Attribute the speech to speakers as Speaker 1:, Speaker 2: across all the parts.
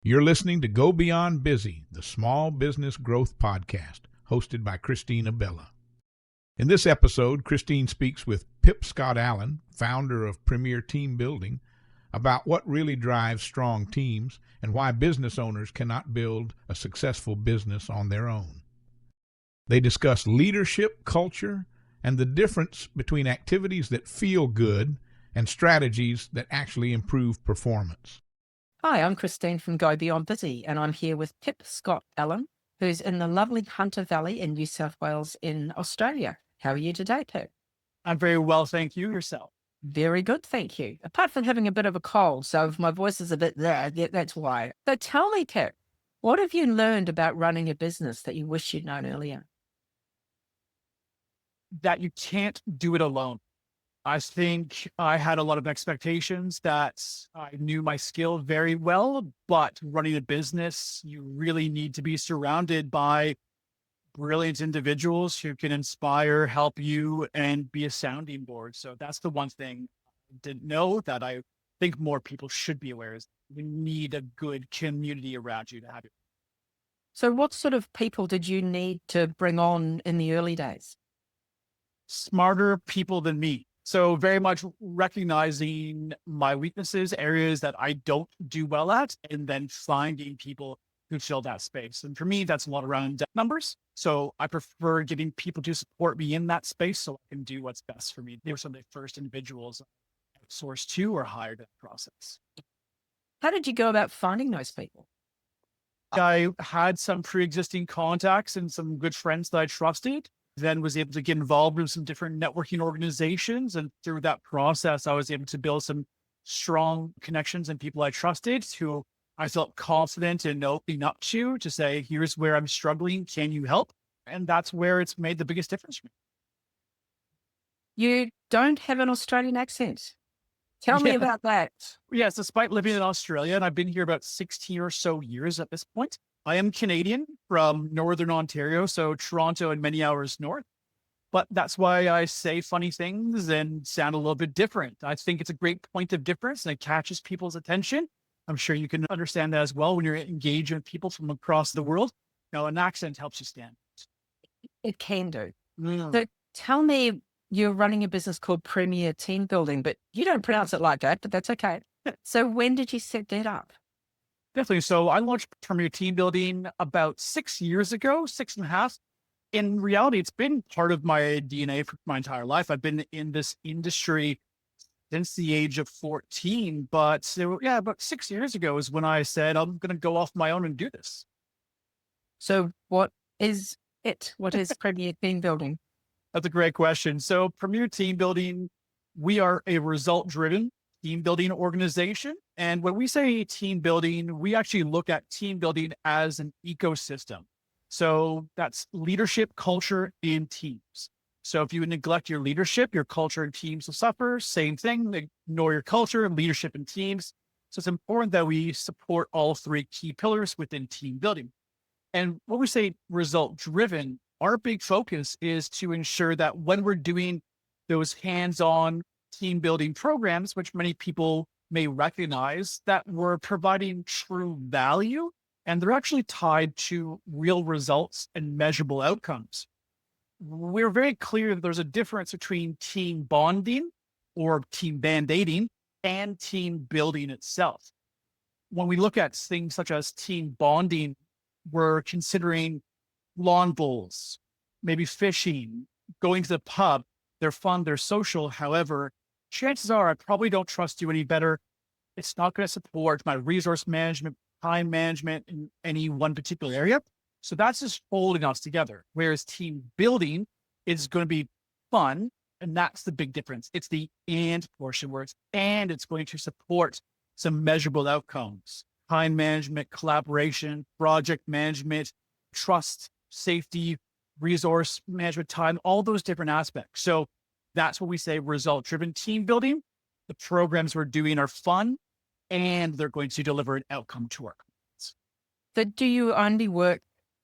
Speaker 1: You're listening to Go Beyond Busy, the Small Business Growth Podcast, hosted by Christine Abela. In this episode, Christine speaks with Pip Scott-Allen, founder of Premier Team Building, about what really drives strong teams and why business owners cannot build a successful business on their own. They discuss leadership, culture, and the difference between activities that feel good and strategies that actually improve performance.
Speaker 2: Hi, I'm Christine from Go Beyond Busy, and I'm here with Pip Scott-Allen, who's in the lovely Hunter Valley in New South Wales in Australia. How are you today, Pip?
Speaker 3: I'm very well, thank you. Yourself?
Speaker 2: Very good, thank you. Apart from having a bit of a cold, so if my voice is a bit there, that's why. So tell me, Pip, what have you learned about running a business that you wish you'd known earlier?
Speaker 3: That you can't do it alone. I think I had a lot of expectations that I knew my skill very well, but running a business, you really need to be surrounded by brilliant individuals who can inspire, help you, and be a sounding board. So that's the one thing I didn't know that I think more people should be aware is you need a good community around you to have it.
Speaker 2: So what sort of people did you need to bring on in the early days?
Speaker 3: Smarter people than me. So very much recognizing my weaknesses, areas that I don't do well at, and then finding people who fill that space. And for me, that's a lot around numbers. So I prefer getting people to support me in that space so I can do what's best for me. They were some of the first individuals I outsourced to or hired in the process.
Speaker 2: How did you go about finding those people?
Speaker 3: I had some pre-existing contacts and some good friends that I trusted. Then was able to get involved with some different networking organizations. And through that process, I was able to build some strong connections and people I trusted who I felt confident in opening up to say, here's where I'm struggling. Can you help? And that's where it's made the biggest difference for me.
Speaker 2: You don't have an Australian accent. Tell me about that.
Speaker 3: Yes, despite living in Australia, and I've been here about 16 or so years at this point, I am Canadian from Northern Ontario, so Toronto and many hours north. But that's why I say funny things and sound a little bit different. I think it's a great point of difference and it catches people's attention. I'm sure you can understand that as well when you're engaging with people from across the world. An accent helps you stand.
Speaker 2: It can do. So tell me, you're running a business called Premier Team Building, but you don't pronounce it like that, but that's okay. So when did you set that up?
Speaker 3: Definitely. So I launched Premier Team Building about 6 years ago, 6.5. In reality, it's been part of my DNA for my entire life. I've been in this industry since the age of 14, but about 6 years ago is when I said, I'm going to go off my own and do this.
Speaker 2: So what is it? What is Premier Team Building?
Speaker 3: That's a great question. So Premier Team Building, we are a result-driven team building organization. And when we say team building, we actually look at team building as an ecosystem. So that's leadership, culture, and teams. So if you neglect your leadership, your culture and teams will suffer. Same thing, ignore your culture, leadership, and teams. So it's important that we support all three key pillars within team building. And when we say result driven, our big focus is to ensure that when we're doing those hands-on team building programs, which many people may recognize, that we're providing true value and they're actually tied to real results and measurable outcomes. We're very clear that there's a difference between team bonding or team band-aiding and team building itself. When we look at things such as team bonding, we're considering lawn bowls, maybe fishing, going to the pub. They're fun, they're social. However, chances are I probably don't trust you any better. It's not going to support my resource management, time management in any one particular area. So that's just holding us together. Whereas team building is going to be fun. And that's the big difference. It's the and portion where it's going to support some measurable outcomes, time management, collaboration, project management, trust, safety, resource management, time, all those different aspects. So that's what we say result-driven team building. The programs we're doing are fun and they're going to deliver an outcome to our clients.
Speaker 2: So do you only work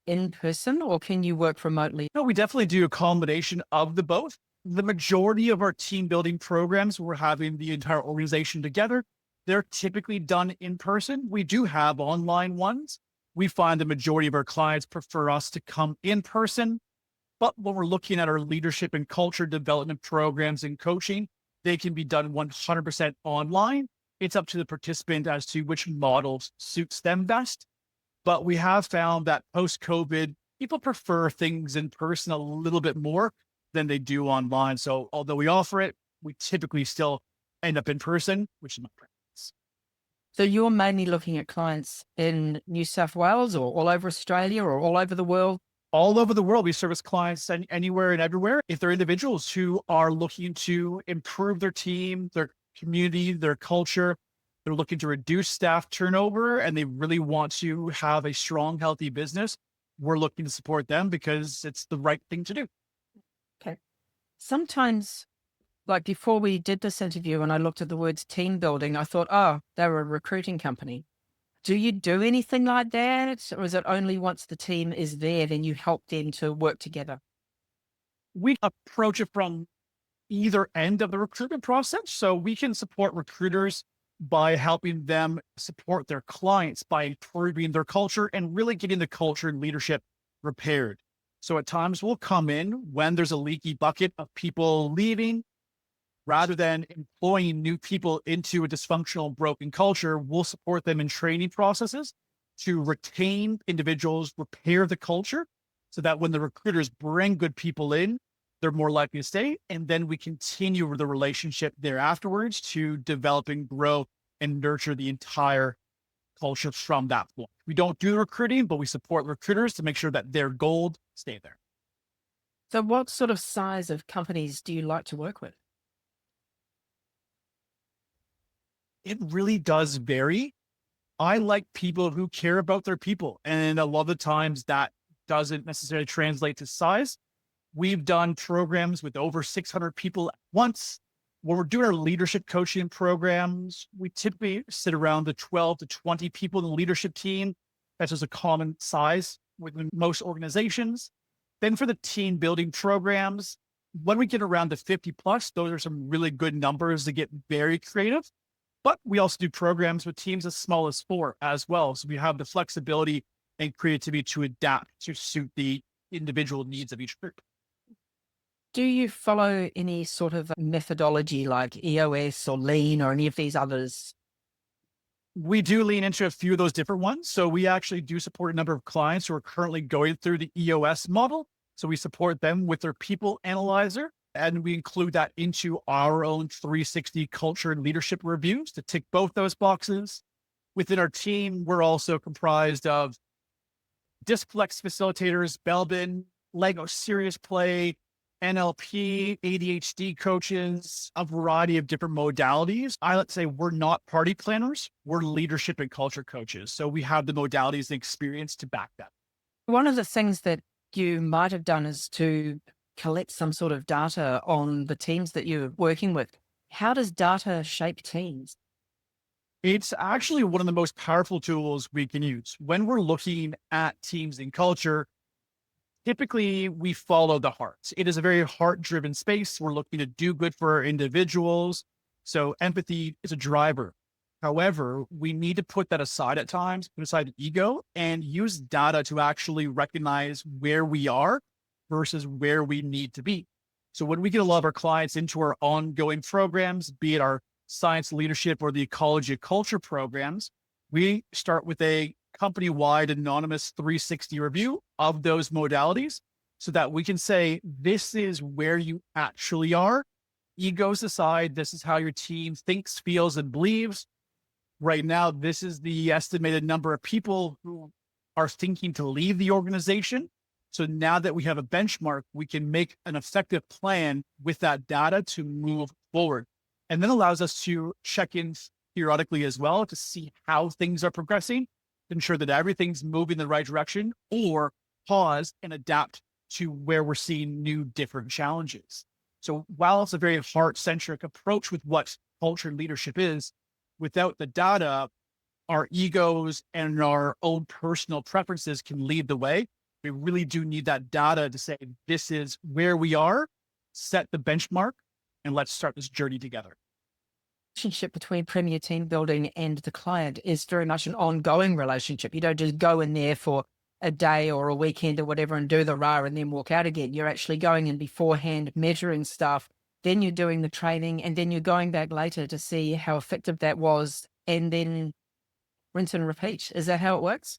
Speaker 2: in person or can you work remotely?
Speaker 3: No, we definitely do a combination of the both. The majority of our team building programs, we're having the entire organization together. they're typically done in person. We do have online ones. We find the majority of our clients prefer us to come in person. But when we're looking at our leadership and culture development programs and coaching, they can be done 100% online. It's up to the participant as to which model suits them best. But we have found that post-COVID, people prefer things in person a little bit more than they do online. So although we offer it, we typically still end up in person, which is my preference.
Speaker 2: So you're mainly looking at clients in New South Wales or all over Australia or all over the world?
Speaker 3: All over the world, we service clients anywhere and everywhere. If they're individuals who are looking to improve their team, their community, their culture, they're looking to reduce staff turnover, and they really want to have a strong, healthy business, we're looking to support them because it's the right thing to do.
Speaker 2: Okay. Sometimes, like before we did this interview and I looked at the words team building, I thought, oh, they're a recruiting company. Do you do anything like that? Or is it only once the team is there, then you help them to work together?
Speaker 3: We approach it from either end of the recruitment process. So we can support recruiters by helping them support their clients by improving their culture and really getting the culture and leadership repaired. So at times we'll come in when there's a leaky bucket of people leaving. Rather than employing new people into a dysfunctional, broken culture, we'll support them in training processes to retain individuals, repair the culture so that when the recruiters bring good people in, they're more likely to stay. And then we continue the relationship there afterwards to develop and grow and nurture the entire culture from that point. We don't do recruiting, but we support recruiters to make sure that their gold stay there.
Speaker 2: So what sort of size of companies do you like to work with?
Speaker 3: It really does vary. I like people who care about their people. And a lot of the times that doesn't necessarily translate to size. We've done programs with over 600 people at once. When we're doing our leadership coaching programs, we typically sit around the 12 to 20 people in the leadership team. That's just a common size within most organizations. Then for the team building programs, when we get around the 50 plus, those are some really good numbers to get very creative. But we also do programs with teams as small as 4 as well. So we have the flexibility and creativity to adapt to suit the individual needs of each group.
Speaker 2: Do you follow any sort of methodology like EOS or Lean or any of these others?
Speaker 3: We do lean into a few of those different ones. So we actually do support a number of clients who are currently going through the EOS model. So we support them with their people analyzer. And we include that into our own 360 culture and leadership reviews to tick both those boxes. Within our team, we're also comprised of Disflex facilitators, Belbin, Lego Serious Play, NLP, ADHD coaches, a variety of different modalities. I like to say we're not party planners, we're leadership and culture coaches. So we have the modalities and experience to back that.
Speaker 2: One of the things that you might have done is to collect some sort of data on the teams that you're working with. How does data shape teams?
Speaker 3: It's actually one of the most powerful tools we can use. When we're looking at teams and culture, typically we follow the heart. It is a very heart-driven space. We're looking to do good for our individuals. So empathy is a driver. However, we need to put that aside at times, put aside the ego and use data to actually recognize where we are versus where we need to be. So when we get a lot of our clients into our ongoing programs, be it our science leadership or the ecology of culture programs, we start with a company-wide anonymous 360 review of those modalities so that we can say, this is where you actually are. Egos aside, this is how your team thinks, feels, and believes. Right now, this is the estimated number of people who are thinking to leave the organization. So now that we have a benchmark, we can make an effective plan with that data to move forward. And then allows us to check in periodically as well to see how things are progressing, to ensure that everything's moving in the right direction, or pause and adapt to where we're seeing new, different challenges. So while it's a very heart-centric approach with what culture and leadership is, without the data, our egos and our own personal preferences can lead the way. We really do need that data to say, this is where we are, set the benchmark, and let's start this journey together.
Speaker 2: relationship between Premier Team Building and the client is very much an ongoing relationship. You don't just go in there for a day or a weekend or whatever and do the rah and then walk out again. You're actually going in beforehand, measuring stuff, then you're doing the training, and then you're going back later to see how effective that was, and then rinse and repeat. Is that how it works?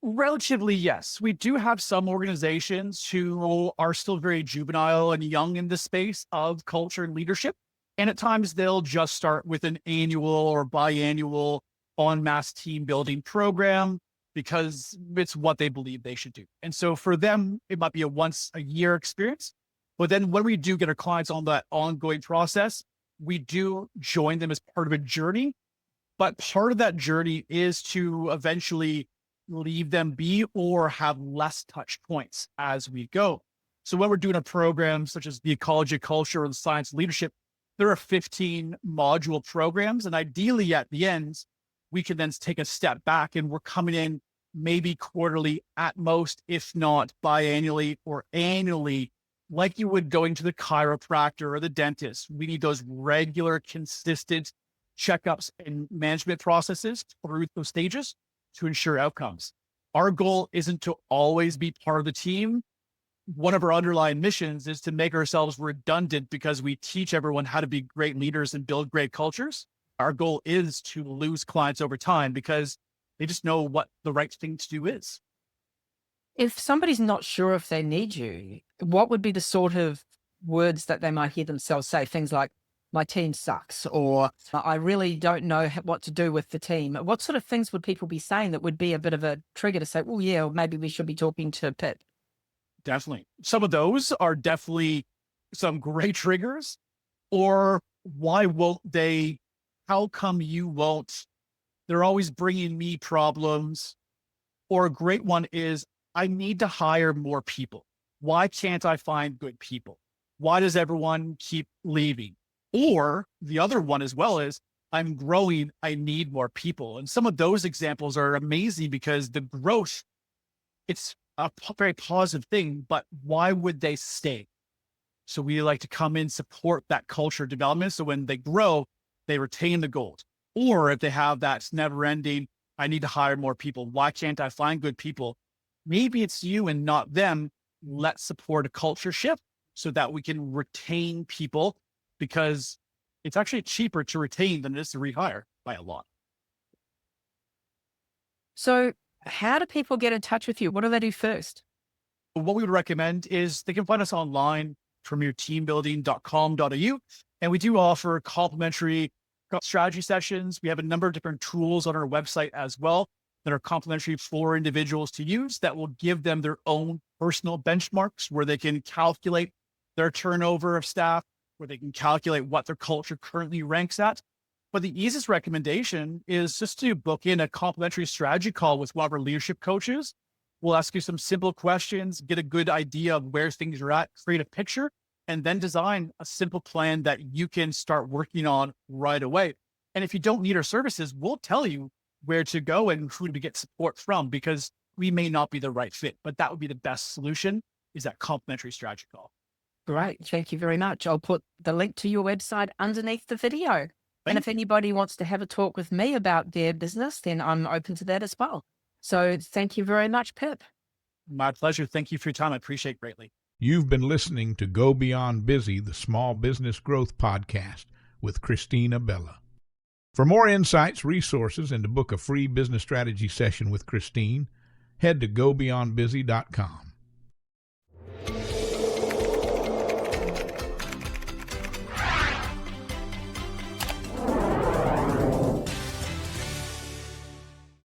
Speaker 3: Relatively, yes. We do have some organizations who are still very juvenile and young in the space of culture and leadership. And at times they'll just start with an annual or biannual en masse team building program because it's what they believe they should do. And so for them, it might be a once a year experience. But then when we do get our clients on that ongoing process, we do join them as part of a journey. But part of that journey is to eventually leave them be or have less touch points as we go. So when we're doing a program such as the ecology, culture, or the science leadership, there are 15 module programs. And ideally at the end, we can then take a step back and we're coming in maybe quarterly at most, if not biannually or annually, like you would going to the chiropractor or the dentist. We need those regular, consistent checkups and management processes through those stages to ensure outcomes. Our goal isn't to always be part of the team. One of our underlying missions is to make ourselves redundant because we teach everyone how to be great leaders and build great cultures. Our goal is to lose clients over time because they just know what the right thing to do is.
Speaker 2: If somebody's not sure if they need you, what would be the sort of words that they might hear themselves say? Things like, my team sucks, or I really don't know what to do with the team. What sort of things would people be saying that would be a bit of a trigger to say, well, yeah, maybe we should be talking to Pip?
Speaker 3: Definitely. Some of those are definitely some great triggers. Or why won't they? How come you won't? They're always bringing me problems. Or a great one is, I need to hire more people. Why can't I find good people? Why does everyone keep leaving? Or the other one as well is, I'm growing, I need more people. And some of those examples are amazing because the growth, it's a very positive thing, but why would they stay? So we like to come in, support that culture development. So when they grow, they retain the gold. Or if they have that never ending, I need to hire more people. Why can't I find good people? Maybe it's you and not them. Let's support a culture shift so that we can retain people, because it's actually cheaper to retain than it is to rehire by a lot.
Speaker 2: So how do people get in touch with you? What do they do first?
Speaker 3: What we would recommend is they can find us online, premierteambuilding.com.au. And we do offer complimentary strategy sessions. We have a number of different tools on our website as well that are complimentary for individuals to use that will give them their own personal benchmarks where they can calculate their turnover of staff, where they can calculate what their culture currently ranks at. But the easiest recommendation is just to book in a complimentary strategy call with one of our leadership coaches. We'll ask you some simple questions, get a good idea of where things are at, create a picture, and then design a simple plan that you can start working on right away. And if you don't need our services, we'll tell you where to go and who to get support from, because we may not be the right fit, but that would be the best solution, is that complimentary strategy call.
Speaker 2: Great. Thank you very much. I'll put the link to your website underneath the video. And if anybody wants to have a talk with me about their business, then I'm open to that as well. So thank you very much, Pip.
Speaker 3: My pleasure. Thank you for your time. I appreciate it greatly.
Speaker 1: You've been listening to Go Beyond Busy, the Small Business Growth Podcast with Christine Abela. For more insights, resources, and to book a free business strategy session with Christine, head to gobeyondbusy.com.